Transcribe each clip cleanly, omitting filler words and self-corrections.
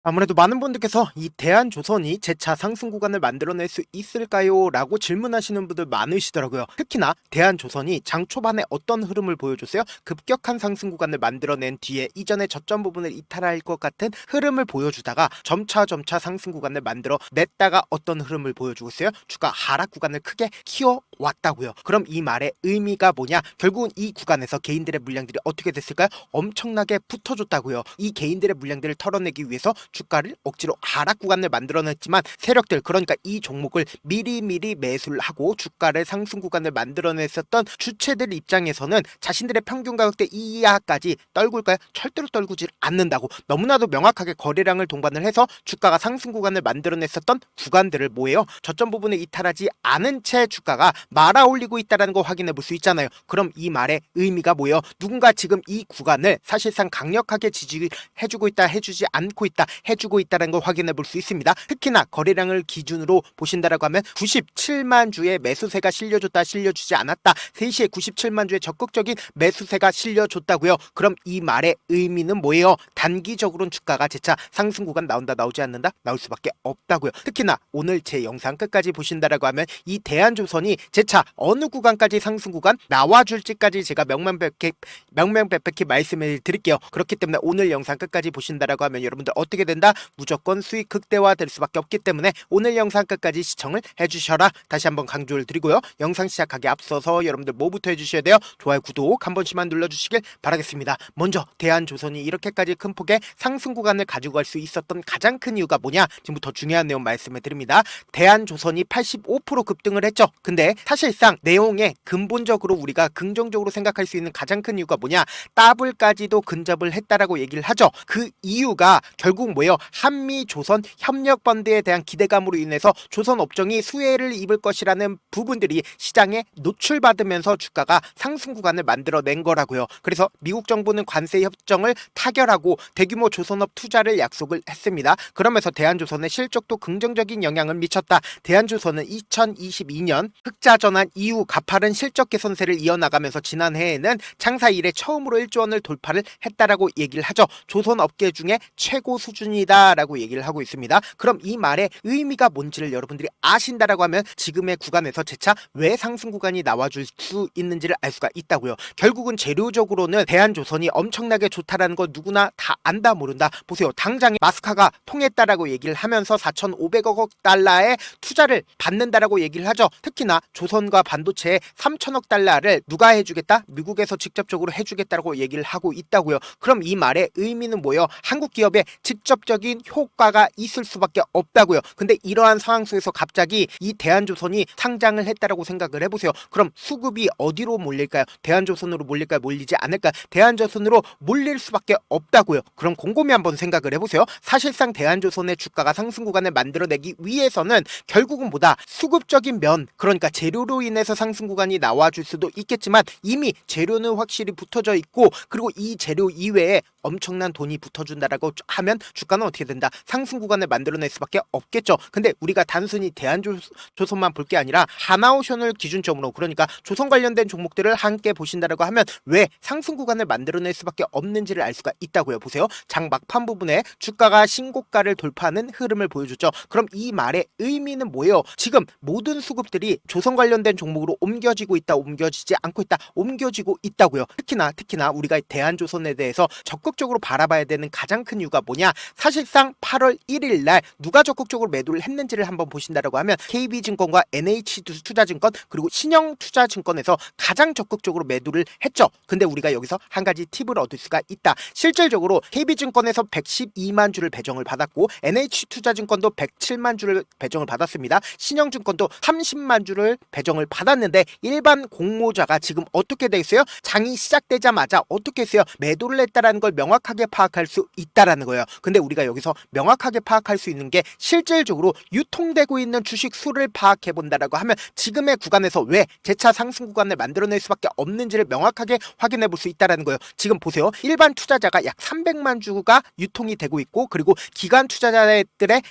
아무래도 많은 분들께서 이 대한조선이 재차 상승 구간을 만들어낼 수 있을까요? 라고 질문하시는 분들 많으시더라고요. 특히나 대한조선이 장 초반에 어떤 흐름을 보여줬어요? 급격한 상승 구간을 만들어낸 뒤에 이전의 저점 부분을 이탈할 것 같은 흐름을 보여주다가 점차 상승 구간을 만들어 냈다가 어떤 흐름을 보여주고 있어요? 주가 하락 구간을 크게 키워왔다고요. 그럼 이 말의 의미가 뭐냐? 결국은 이 구간에서 개인들의 물량들이 어떻게 됐을까요? 엄청나게 붙어줬다고요. 이 개인들의 물량들을 털어내기 위해서 주가를 억지로 하락 구간을 만들어냈지만 세력들, 그러니까 이 종목을 미리미리 매수를 하고 주가를 상승 구간을 만들어냈었던 주체들 입장에서는 자신들의 평균 가격대 이하까지 떨굴까요? 절대로 떨구질 않는다고, 너무나도 명확하게 거래량을 동반을 해서 주가가 상승 구간을 만들어냈었던 구간들을 뭐예요? 저점 부분에 이탈하지 않은 채 주가가 말아 올리고 있다는 거 확인해 볼 수 있잖아요. 그럼 이 말의 의미가 뭐예요? 누군가 지금 이 구간을 사실상 강력하게 지지해주고 있다, 해주지 않고 있다, 해주고 있다는 걸 확인해 볼 수 있습니다. 특히나 거래량을 기준으로 보신다라고 하면 97만 주의 매수세가 실려줬다, 실려주지 않았다, 3시에 97만 주의 적극적인 매수세가 실려줬다고요. 그럼 이 말의 의미는 뭐예요? 단기적으로는 주가가 재차 상승 구간 나온다, 나오지 않는다, 나올 수밖에 없다고요. 특히나 오늘 제 영상 끝까지 보신다라고 하면 이 대한조선이 재차 어느 구간까지 상승 구간 나와줄지까지 제가 명명백백히 말씀을 드릴게요. 그렇기 때문에 오늘 영상 끝까지 보신다라고 하면 여러분들 어떻게 된다? 무조건 수익 극대화 될 수밖에 없기 때문에 오늘 영상 끝까지 시청을 해주셔라, 다시 한번 강조를 드리고요. 영상 시작하기 앞서서 여러분들 뭐부터 해주셔야 돼요? 좋아요, 구독 한 번씩만 눌러주시길 바라겠습니다. 먼저 대한조선이 이렇게까지 큰 폭의 상승 구간을 가지고 갈 수 있었던 가장 큰 이유가 뭐냐? 지금부터 중요한 내용 말씀을 드립니다. 대한조선이 85% 급등을 했죠. 근데 사실상 내용에 근본적으로 우리가 긍정적으로 생각할 수 있는 가장 큰 이유가 뭐냐? 더블까지도 근접을 했다라고 얘기를 하죠. 그 이유가 결국 뭐예요? 한미 조선 협력 펀드에 대한 기대감으로 인해서 조선 업종이 수혜를 입을 것이라는 부분들이 시장에 노출받으면서 주가가 상승 구간을 만들어낸 거라고요. 그래서 미국 정부는 관세 협정을 타결하고 대규모 조선업 투자를 약속을 했습니다. 그러면서 대한조선의 실적도 긍정적인 영향을 미쳤다. 대한조선은 2022년 흑자 전환 이후 가파른 실적 개선세를 이어나가면서 지난해에는 창사 이래 처음으로 1조 원을 돌파를 했다라고 얘기를 하죠. 조선 업계 중에 최고 수준이다라고 얘기를 하고 있습니다. 그럼 이 말의 의미가 뭔지를 여러분들이 아신다라고 하면 지금의 구간에서 재차 왜 상승 구간이 나와줄 수 있는지를 알 수가 있다고요. 결국은 재료적으로는 대한조선이 엄청나게 좋다라는 거 누구나 다 안다 모른다. 보세요. 당장에 마스카가 통했다라고 얘기를 하면서 4,500억 달러의 투자를 받는다라고 얘기를 하죠. 특히나 조선과 반도체에 3천억 달러를 누가 해주겠다? 미국에서 직접적으로 해주겠다고 얘기를 하고 있다고요. 그럼 이 말의 의미는 뭐예요? 한국 기업에 직접적인 효과가 있을 수밖에 없다고요. 근데 이러한 상황 속에서 갑자기 이 대한조선이 상장을 했다라고 생각을 해보세요. 그럼 수급이 어디로 몰릴까요? 대한조선으로 몰릴까요? 몰리지 않을까요? 대한조선으로 몰릴 수밖에 없다고요. 그럼 곰곰이 한번 생각을 해보세요. 사실상 대한조선의 주가가 상승 구간을 만들어내기 위해서는 결국은 뭐다? 수급적인 면, 그러니까 재료로 인해서 상승 구간이 나와줄 수도 있겠지만 이미 재료는 확실히 붙어져 있고, 그리고 이 재료 이외에 엄청난 돈이 붙어준다라고 하면 주가는 어떻게 된다? 상승 구간을 만들어낼 수밖에 없겠죠. 근데 우리가 단순히 대한조선만 볼 게 아니라 하나오션을 기준점으로, 그러니까 조선 관련된 종목들을 함께 보신다라고 하면 왜 상승 구간을 만들어낼 수밖에 없는지를 알 수가 있다고요. 보세요. 장 막판 부분에 주가가 신고가를 돌파하는 흐름을 보여줬죠. 그럼 이 말의 의미는 뭐예요? 지금 모든 수급들이 조선 관련된 종목으로 옮겨지고 있다, 옮겨지지 않고 있다, 옮겨지고 있다고요. 특히나 우리가 대한조선에 대해서 적극적으로 바라봐야 되는 가장 큰 이유가 뭐냐? 사실상 8월 1일 날 누가 적극적으로 매도를 했는지를 한번 보신다라고 하면 KB증권과 NH투자증권 그리고 신영투자증권에서 가장 적극적으로 매도를 했죠. 근데 우리가 여기서 한 가지 팁을 얻을 수가 있다. 실질적으로 KB증권에서 112만 주를 배정을 받았고 NH투자증권도 107만 주를 배정을 받았습니다. 신영증권도 30만 주를 배정을 받았는데 일반 공모자가 지금 어떻게 돼 있어요? 장이 시작되자마자 어떻게 했어요? 매도를 했다라는 걸 명확하게 파악할 수 있다라는 거예요. 근데 우리가 여기서 명확하게 파악할 수 있는 게 실질적으로 유통되고 있는 주식 수를 파악해 본다라고 하면 지금의 구간에서 왜 재차 상승 구간을 만들어낼 수밖에 없는지를 명확하게 확인해 볼 수 있다라는 거예요. 지금 보세요. 일반 투자자가 약 300만 주가 유통이 되고 있고, 그리고 기관 투자자들의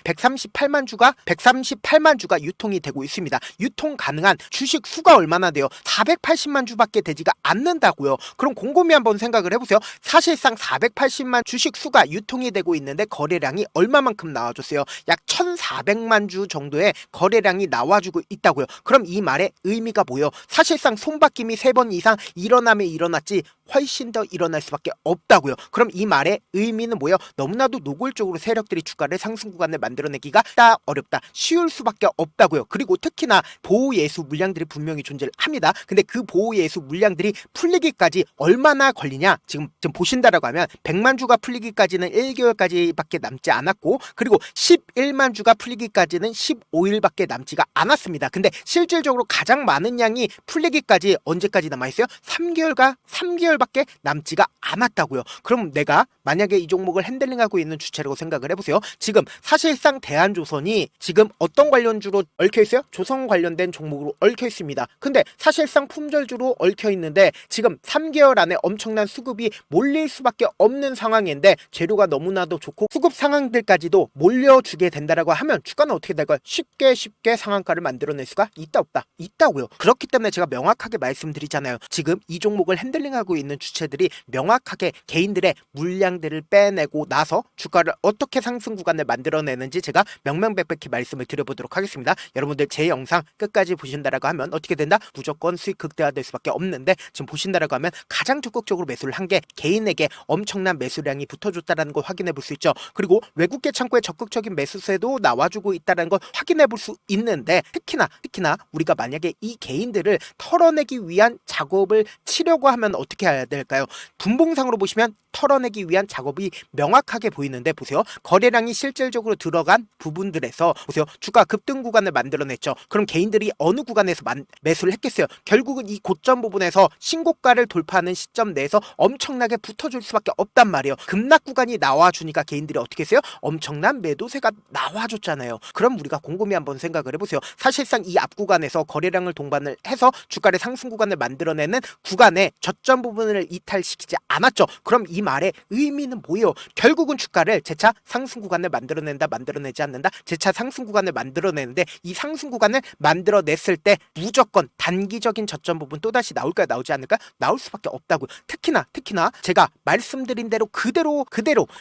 138만 주가 유통이 되고 있습니다. 유통 가능한 주식 수가 얼마나 돼요? 480만 주밖에 되지가 않는다고요. 그럼 곰곰이 한번 생각을 해보세요. 사실상 480만 주식 수가 유통이 되고 있는데 했는데 거래량이 얼마만큼 나와줬어요? 약 1400만 주 정도의 거래량이 나와주고 있다고요. 그럼 이 말의 의미가 뭐예요? 사실상 손바뀜이 3번 이상 일어나면 일어났지 훨씬 더 일어날 수밖에 없다고요. 그럼 이 말의 의미는 뭐예요? 너무나도 노골적으로 세력들이 주가를 상승 구간을 만들어내기가 어렵다. 쉬울 수밖에 없다고요. 그리고 특히나 보호예수 물량들이 분명히 존재를 합니다. 근데 그 보호예수 물량들이 풀리기까지 얼마나 걸리냐? 지금 보신다라고 하면 100만 주가 풀리기까지는 1개월까지밖에 남지 않았고, 그리고 11만 주가 풀리기까지는 15일밖에 남지가 않았습니다. 근데 실질적으로 가장 많은 양이 풀리기까지 언제까지 남아있어요? 3개월밖에 남지가 않았다고요. 그럼 내가 만약에 이 종목을 핸들링하고 있는 주체라고 생각을 해보세요. 지금 사실상 대한조선이 지금 어떤 관련주로 얽혀있어요? 조선 관련된 종목으로 얽혀있습니다. 근데 사실상 품절주로 얽혀있는데 지금 3개월 안에 엄청난 수급이 몰릴 수밖에 없는 상황인데 재료가 너무나도 좋고 수급 상황들까지도 몰려주게 된다라고 하면 주가는 어떻게 될까요? 쉽게 상한가를 만들어낼 수가 있다 없다? 있다고요. 그렇기 때문에 제가 명확하게 말씀드리잖아요. 지금 이 종목을 핸들링하고 있는 주체들이 명확하게 개인들의 물량들을 빼내고 나서 주가를 어떻게 상승 구간을 만들어내는지 제가 명명백백히 말씀을 드려보도록 하겠습니다. 여러분들 제 영상 끝까지 보신다라고 하면 어떻게 된다? 무조건 수익 극대화될 수밖에 없는데, 지금 보신다라고 하면 가장 적극적으로 매수를 한 게 개인에게 엄청난 매수량이 붙어줬다는 걸 확인해 볼 수 있죠. 그리고 외국계 창구에 적극적인 매수세도 나와주고 있다는 걸 확인해 볼 수 있는데, 특히나 우리가 만약에 이 개인들을 털어내기 위한 작업을 치려고 하면 어떻게 해야 될까요? 분봉상으로 보시면 털어내기 위한 작업이 명확하게 보이는데, 보세요. 거래량이 실질적으로 들어간 부분들에서 보세요. 주가 급등 구간을 만들어냈죠. 그럼 개인들이 어느 구간에서 매수를 했겠어요? 결국은 이 고점 부분에서 신고가를 돌파하는 시점 내에서 엄청나게 붙어줄 수밖에 없단 말이에요. 급락 구간이 나와주니까 개인들이 어떻게 했어요? 엄청난 매도세가 나와줬잖아요. 그럼 우리가 곰곰이 한번 생각을 해보세요. 사실상 이 앞 구간에서 거래량을 동반을 해서 주가를 상승 구간을 만들어내는 구간의 저점 부분을 이탈시키지 않았죠. 그럼 이 말의 의미는 뭐예요? 결국은 주가를 재차 상승 구간을 만들어내지 않는다. 재차 상승 구간을 만들어내는데, 이 상승 구간을 만들어냈을 때 무조건 단기적인 저점 부분 또다시 나올까요? 나오지 않을까? 나올 수밖에 없다고요. 특히나 제가 말씀드린 대로 그대로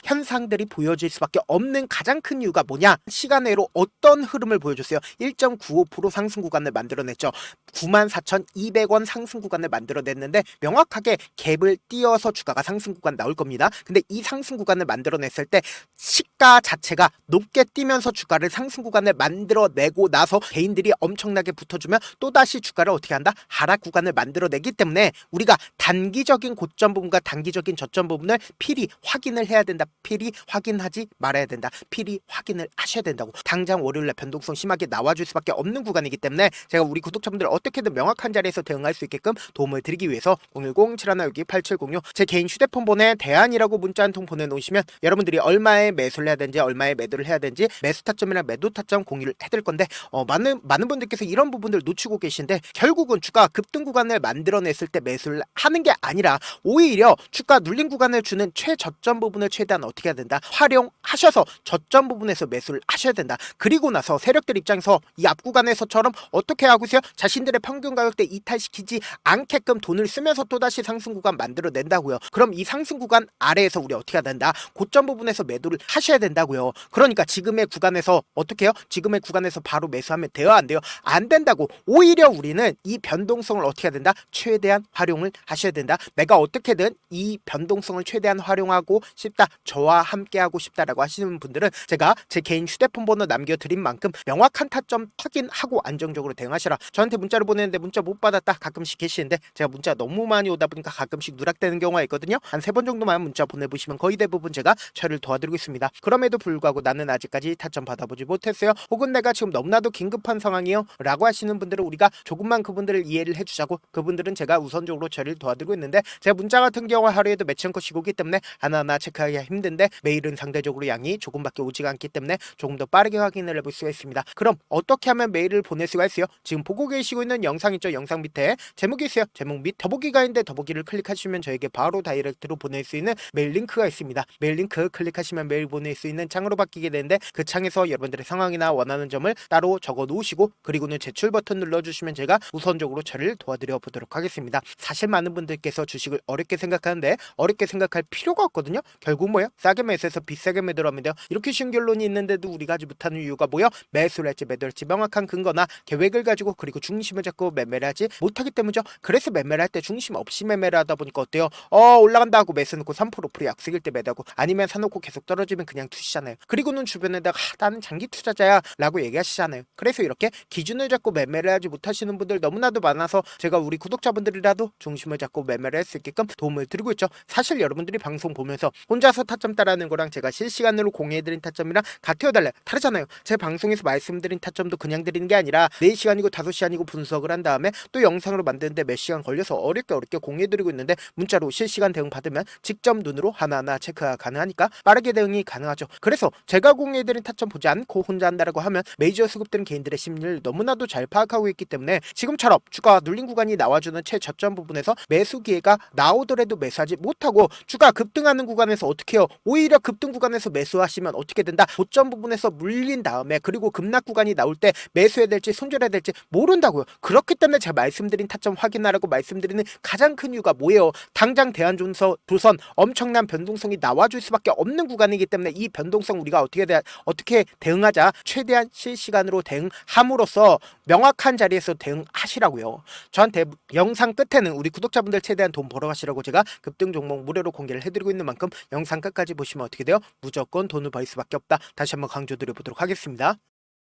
현상들이 보여질 수밖에 없는 가장 큰 이유가 뭐냐? 시간외로 어떤 흐름을 보여줬어요? 1.95% 상승 구간을 만들어냈죠. 94,200원 상승 구간을 만들어냈는데 명확하게 갭을 띄어서 주가가 상승 구간 나올 겁니다. 근데 이 상승 구간을 만들어냈을 때 시가 자체가 높게 뛰면서 주가를 상승 구간을 만들어내고 나서 개인들이 엄청나게 붙어주면 또다시 주가를 어떻게 한다? 하락 구간을 만들어내기 때문에 우리가 단기적인 고점 부분과 단기적인 저점 부분을 필히 확인을 해야 된다. 필히 확인하지 말아야 된다. 필히 확인을 하셔야 된다고. 당장 월요일날 변동성 심하게 나와줄 수밖에 없는 구간이기 때문에 제가 우리 구독자분들 어떻게든 명확한 자리에서 대응할 수 있게끔 도움을 드리기 위해서 010-7162-8706 제 개인 휴대폰 번호에 대안이라고 문자 한 통 보내놓으시면 여러분들이 얼마에 매수를 해야 되는지 얼마에 매도를 해야 되는지 매수 타점이랑 매도 타점 공유를 해드릴 건데, 많은 분들께서 이런 부분들 놓치고 계신데, 결국은 주가 급등 구간을 만들어냈을 때 매수를 하는 게 아니라 오히려 주가 눌린 구간을 주는 최저점 부분을 최대한 어떻게 해야 된다? 활용하셔서 저점 부분에서 매수를 하셔야 된다. 그리고 나서 세력들 입장에서 이 앞 구간에서처럼 어떻게 하고 있어요? 자신들의 평균 가격대 이탈시키지 않게끔 돈을 쓰면서 또다시 상승 구간 만들어낸다고요. 그럼 이 상승 구간 아래에서 우리 어떻게 해야 된다? 고점 부분에서 매도를 하셔야 된다고요. 그러니까 지금의 구간에서 어떻게 해요? 지금의 구간에서 바로 매수하면 돼요? 안 돼요? 안 된다고. 오히려 우리는 이 변동성을 어떻게 해야 된다? 최대한 활용을 하셔야 된다. 내가 어떻게든 이 변동성을 최대한 활용하고 싶다, 저와 함께 하고 싶다라고 하시는 분들은 제가 제 개인 휴대폰 번호 남겨드린 만큼 명확한 타점 확인하고 안정적으로 대응하셔라. 저한테 문자를 보내는데 문자 못 받았다 가끔씩 계시는데, 제가 문자 너무 많이 오다 보니까 가끔씩 누락되는 경우가 있거든요. 한 3번 정도만 문자 보내보시면 거의 대부분 제가 처리를 도와드리고 있습니다. 그럼에도 불구하고 나는 아직까지 타점 받아보지 못했어요, 혹은 내가 지금 너무나도 긴급한 상황이요 라고 하시는 분들은 우리가 조금만 그분들을 이해를 해주자고, 그분들은 제가 우선적으로 처리를 도와드리고 있는데, 제가 문자 같은 경우 하루에도 몇천 건씩 오기 때문에 하나하나 체크하기가 힘든데, 메일은 상대적으로 양이 조금밖에 오지가 않기 때문에 조금 더 빠르게 확인을 해볼 수가 있습니다. 그럼 어떻게 하면 메일을 보낼 수가 있어요? 지금 보고 계시고 있는 영상 있죠? 영상 밑에 제목이 있어요. 제목 밑 더보기가 있는데 더보기를 클릭하시면 저에게 바로 다이렉트로 보낼 수 수 있는 메일 링크가 있습니다. 메일 링크 클릭하시면 메일 보낼 수 있는 창으로 바뀌게 되는데 그 창에서 여러분들의 상황이나 원하는 점을 따로 적어 놓으시고 그리고는 제출 버튼 눌러주시면 제가 우선적으로 처리를 도와드려 보도록 하겠습니다. 사실 많은 분들께서 주식을 어렵게 생각하는데 어렵게 생각할 필요가 없거든요. 결국 뭐예요? 싸게 매수해서 비싸게 매도하면 돼요. 이렇게 쉬운 결론이 있는데도 우리가 하지 못하는 이유가 뭐예요? 매수를 할지 매도할지 명확한 근거나 계획을 가지고 그리고 중심을 잡고 매매를 하지 못하기 때문이죠. 그래서 매매를 할 때 중심 없이 매매를 하다 보니까 어때요? 올라간다 하고 매수 놓고 3% 프리 약속일 때 매도하고 아니면 사놓고 계속 떨어지면 그냥 투시잖아요. 그리고는 주변에다가 나는 장기 투자자야 라고 얘기하시잖아요. 그래서 이렇게 기준을 잡고 매매를 하지 못하시는 분들 너무나도 많아서 제가 우리 구독자분들이라도 중심을 잡고 매매를 할 수 있게끔 도움을 드리고 있죠. 사실 여러분들이 방송 보면서 혼자서 타점 따라하는 거랑 제가 실시간으로 공유해드린 타점이랑 같아요 달라요? 다르잖아요. 제 방송에서 말씀드린 타점도 그냥 드리는 게 아니라 4시간이고 5시간이고 분석을 한 다음에 또 영상으로 만드는데 몇 시간 걸려서 어렵게 공유해드리고 있는데 문자로 실시간 대응 받으면 직접 눈으로 하나하나 체크가 가능하니까 빠르게 대응이 가능하죠. 그래서 제가 공유해드린 타점 보지 않고 혼자 한다라고 하면 메이저 수급들은 개인들의 심리를 너무나도 잘 파악하고 있기 때문에 지금처럼 주가가 눌린 구간이 나와주는 최저점 부분에서 매수 기회가 나오더라도 매수하지 못하고 주가 급등하는 구간에서 어떻게 해요? 오히려 급등 구간에서 매수하시면 어떻게 된다? 고점 부분에서 물린 다음에 그리고 급락 구간이 나올 때 매수해야 될지 손절해야 될지 모른다고요. 그렇기 때문에 제가 말씀드린 타점 확인하라고 말씀드리는 가장 큰 이유가 뭐예요? 당장 대한조선 엄청난 변동성이 나와줄 수밖에 없는 구간이기 때문에 이 변동성 우리가 어떻게 대응하자 최대한 실시간으로 대응함으로써 명확한 자리에서 대응하시라고요. 저한테 영상 끝에는 우리 구독자분들 최대한 돈 벌어가시라고 제가 급등 종목 무료로 공개를 해드리고 있는 만큼 영상 끝까지 보시면 어떻게 돼요? 무조건 돈을 벌 수밖에 없다. 다시 한번 강조드려보도록 하겠습니다.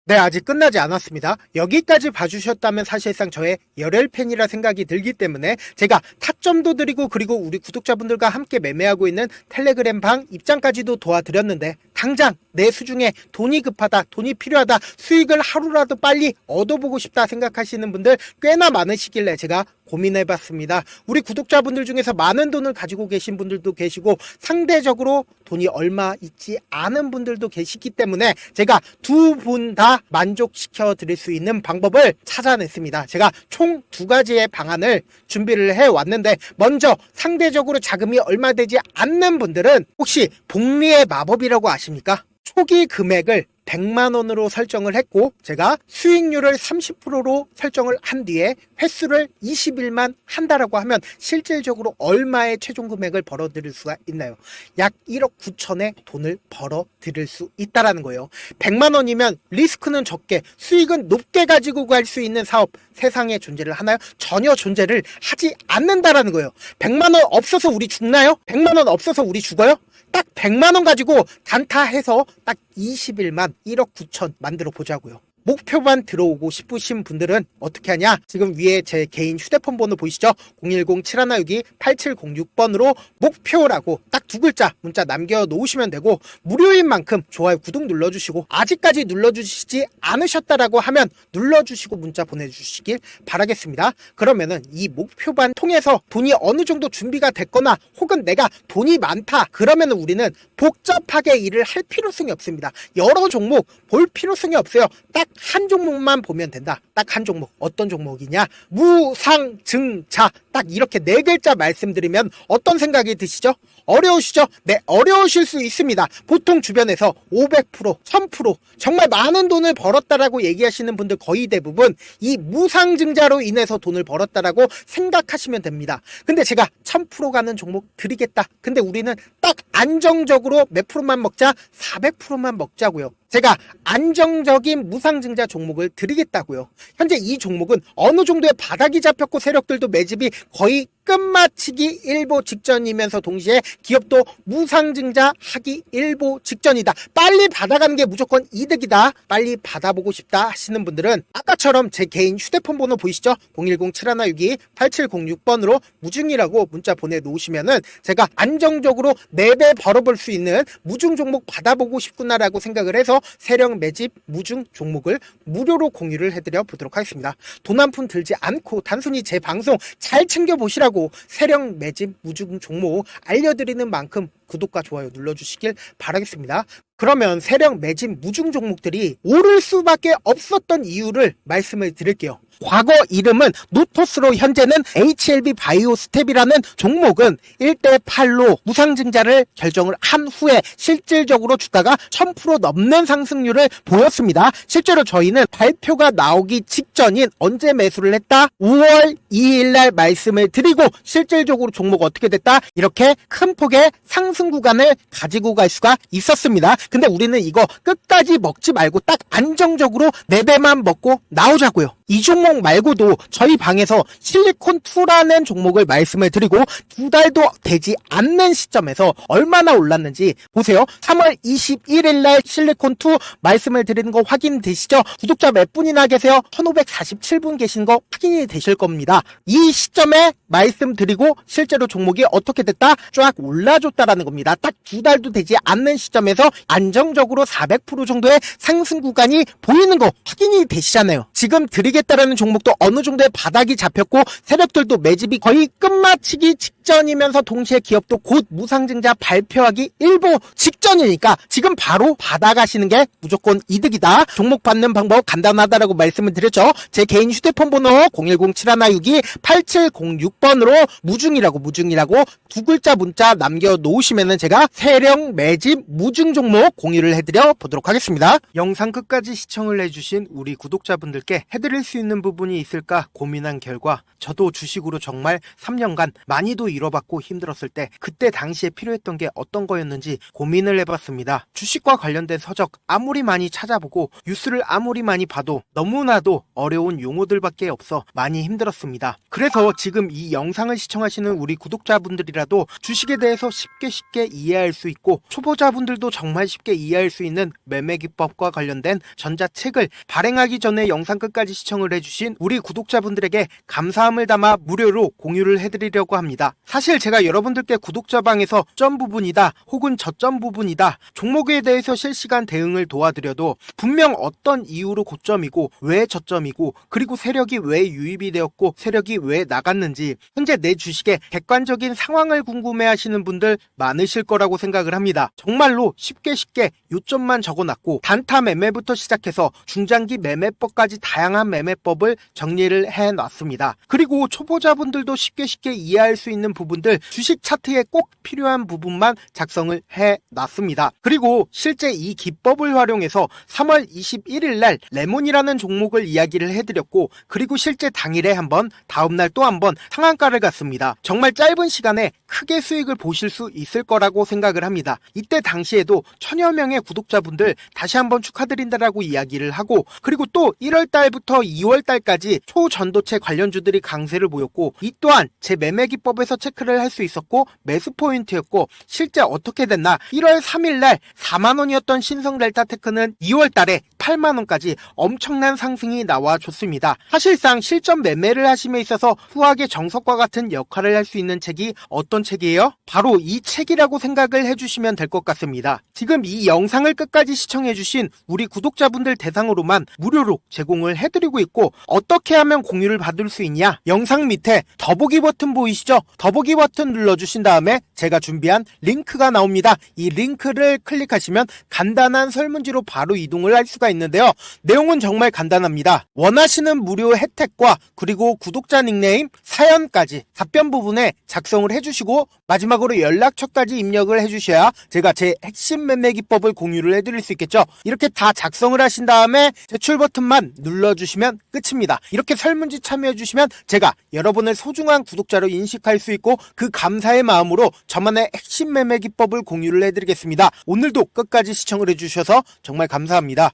네, 아직 끝나지 않았습니다. 여기까지 봐주셨다면 사실상 저의 열혈팬이라 생각이 들기 때문에 제가 타점도 드리고 그리고 우리 구독자분들과 함께 매매하고 있는 텔레그램 방 입장까지도 도와드렸는데 당장 내 수중에 돈이 급하다, 돈이 필요하다, 수익을 하루라도 빨리 얻어보고 싶다 생각하시는 분들 꽤나 많으시길래 제가 고민해봤습니다. 우리 구독자분들 중에서 많은 돈을 가지고 계신 분들도 계시고 상대적으로 돈이 얼마 있지 않은 분들도 계시기 때문에 제가 두 분 다 만족시켜 드릴 수 있는 방법을 찾아냈습니다. 제가 총 2가지의 방안을 준비를 해왔는데 먼저 상대적으로 자금이 얼마 되지 않는 분들은 혹시 복리의 마법이라고 아십니까? 초기 금액을 100만원으로 설정을 했고 제가 수익률을 30%로 설정을 한 뒤에 횟수를 20일만 한다라고 하면 실질적으로 얼마의 최종 금액을 벌어들일 수가 있나요? 약 1억 9천의 돈을 벌어들일 수 있다라는 거예요. 100만원이면 리스크는 적게 수익은 높게 가지고 갈 수 있는 사업 세상에 존재를 하나요? 전혀 존재를 하지 않는다라는 거예요. 100만원 없어서 우리 죽나요? 100만원 없어서 우리 죽어요? 딱 100만원 가지고 단타해서 딱 20일만 1억 9천 만들어 보자고요. 목표만 들어오고 싶으신 분들은 어떻게 하냐? 지금 위에 제 개인 휴대폰 번호 보이시죠? 010-7162-8706번으로 목표라고 딱 2글자 문자 남겨놓으시면 되고 무료인 만큼 좋아요 구독 눌러주시고 아직까지 눌러주시지 않으셨다라고 하면 눌러주시고 문자 보내주시길 바라겠습니다. 그러면은 이 목표반 통해서 돈이 어느 정도 준비가 됐거나 혹은 내가 돈이 많다 그러면은 우리는 복잡하게 일을 할 필요성이 없습니다. 여러 종목 볼 필요성이 없어요. 딱 한 종목만 보면 된다. 딱 한 종목. 어떤 종목이냐? 무상증자. 딱 이렇게 4글자 말씀드리면 어떤 생각이 드시죠? 어려우시죠? 네, 어려우실 수 있습니다. 보통 주변에서 500%, 1000% 정말 많은 돈을 벌었다라고 얘기하시는 분들 거의 대부분 이 무상증자로 인해서 돈을 벌었다라고 생각하시면 됩니다. 근데 제가 1000% 가는 종목 드리겠다. 근데 우리는 딱 안정적으로 몇 프로만 먹자? 400%만 먹자고요. 제가 안정적인 무상증자 종목을 드리겠다고요. 현재 이 종목은 어느 정도의 바닥이 잡혔고 세력들도 매집이 거의 끝마치기 일보 직전이면서 동시에 기업도 무상증자 하기 일보 직전이다. 빨리 받아가는 게 무조건 이득이다. 빨리 받아보고 싶다 하시는 분들은 아까처럼 제 개인 휴대폰 번호 보이시죠? 010-7162-8706번으로 무중이라고 문자 보내놓으시면은 제가 안정적으로 4배 벌어볼 수 있는 무중 종목 받아보고 싶구나라고 생각을 해서 세력 매집 무중 종목을 무료로 공유를 해드려 보도록 하겠습니다. 돈 한 푼 들지 않고 단순히 제 방송 잘 챙겨보시라고 세력 매집 무중 종목 알려드리는 만큼 구독과 좋아요 눌러주시길 바라겠습니다. 그러면 세력 매집 무중 종목들이 오를 수밖에 없었던 이유를 말씀을 드릴게요. 과거 이름은 노토스로 현재는 HLB 바이오스텝이라는 종목은 1대8로 무상증자를 결정을 한 후에 실질적으로 주가가 1000% 넘는 상승률을 보였습니다. 실제로 저희는 발표가 나오기 직전인 언제 매수를 했다? 5월 2일날 말씀을 드리고 실질적으로 종목 어떻게 됐다? 이렇게 큰 폭의 상승 구간을 가지고 갈 수가 있었습니다. 근데 우리는 이거 끝까지 먹지 말고 딱 안정적으로 4배만 먹고 나오자고요. 이 종목 말고도 저희 방에서 실리콘2라는 종목을 말씀을 드리고 2달도 되지 않는 시점에서 얼마나 올랐는지 보세요. 3월 21일 날 실리콘2 말씀을 드리는 거 확인되시죠? 구독자 몇 분이나 계세요? 1547분 계신 거 확인이 되실 겁니다. 이 시점에 말씀드리고 실제로 종목이 어떻게 됐다? 쫙 올라줬다라는 겁니다. 딱 2달도 되지 않는 시점에서 안정적으로 400% 정도의 상승 구간이 보이는 거 확인이 되시잖아요. 지금 드리겠다라는 종목도 어느 정도의 바닥이 잡혔고 세력들도 매집이 거의 끝마치기 직전이면서 동시에 기업도 곧 무상증자 발표하기 일보 직전이니까 지금 바로 받아가시는 게 무조건 이득이다. 종목 받는 방법 간단하다라고 말씀을 드렸죠. 제 개인 휴대폰 번호 010-7162-8706번으로 무중이라고 두 글자 문자 남겨놓으시면은 제가 세력 매집 무중 종목 공유를 해드려 보도록 하겠습니다. 영상 끝까지 시청을 해주신 우리 구독자분들께 해드릴 수 있는 부분이 있을까 고민한 결과 저도 주식으로 정말 3년간 많이도 잃어봤고 힘들었을 때 그때 당시에 필요했던 게 어떤 거였는지 고민을 해봤습니다. 주식과 관련된 서적 아무리 많이 찾아보고 뉴스를 아무리 많이 봐도 너무나도 어려운 용어들밖에 없어 많이 힘들었습니다. 그래서 지금 이 영상을 시청하시는 우리 구독자분들이라도 주식에 대해서 쉽게 이해할 수 있고 초보자분들도 정말 쉽게 이해할 수 있는 매매 기법과 관련된 전자책을 발행하기 전에 영상 끝까지 시청을 해주신 우리 구독자분들에게 감사함을 담아 무료로 공유를 해드리려고 합니다. 사실 제가 여러분들께 구독자방에서 점 부분이다 혹은 저점 부분이다 종목에 대해서 실시간 대응을 도와드려도 분명 어떤 이유로 고점이고 왜 저점이고 그리고 세력이 왜 유입이 되었고 세력이 왜 나갔는지 현재 내 주식의 객관적인 상황을 궁금해하시는 분들 많으실 거라고 생각을 합니다. 정말로 쉽게 요점만 적어놨고 단타 매매부터 시작해서 중장기 매매법까지 다양한 매매법을 정리를 해놨습니다. 그리고 초보자분들도 쉽게 이해할 수 있는 부분들 주식 차트에 꼭 필요한 부분만 작성을 해놨습니다. 그리고 실제 이 기법을 활용해서 3월 21일 날 레몬이라는 종목을 이야기를 해드렸고 그리고 실제 당일에 한번 다음날 또 한번 상한가를 갔습니다. 정말 짧은 시간에 크게 수익을 보실 수 있을 거라고 생각을 합니다. 이때 당시에도 1000여 명의 구독자분들 다시 한번 축하드린다라고 이야기를 하고 그리고 또 1월달부터 2월달까지 초전도체 관련주들이 강세를 보였고 이 또한 제 매매 기법에서 체크를 할 수 있었고 매수 포인트였고 실제 어떻게 됐나 1월 3일날 4만원이었던 신성델타테크는 2월달에 8만원까지 엄청난 상승이 나와줬습니다. 사실상 실전 매매를 하심에 있어서 후하게 정석과 같은 역할을 할 수 있는 책이 어떤 책이에요? 바로 이 책이라고 생각을 해주시면 될 것 같습니다. 지금 이 영상을 끝까지 시청해주신 우리 구독자분들 대상으로만 무료로 제공을 해드리고 있고 어떻게 하면 공유를 받을 수 있냐? 영상 밑에 더보기 버튼 보이시죠? 더보기 버튼 눌러주신 다음에 제가 준비한 링크가 나옵니다. 이 링크를 클릭하시면 간단한 설문지로 바로 이동을 할 수가 있는데요. 내용은 정말 간단합니다. 원하시는 무료 혜택과 그리고 구독자 닉네임, 사연까지 답변 부분에 작성을 해주시고 마지막으로 연락처까지 입력을 해주셔야 제가 제 핵심 매매 기법을 공유를 해드릴 수 있겠죠. 이렇게 다 작성을 하신 다음에 제출 버튼만 눌러주시면 끝입니다. 이렇게 설문지 참여해주시면 제가 여러분을 소중한 구독자로 인식할 수 있고 그 감사의 마음으로 저만의 핵심 매매 기법을 공유를 해드리겠습니다. 오늘도 끝까지 시청을 해주셔서 정말 감사합니다.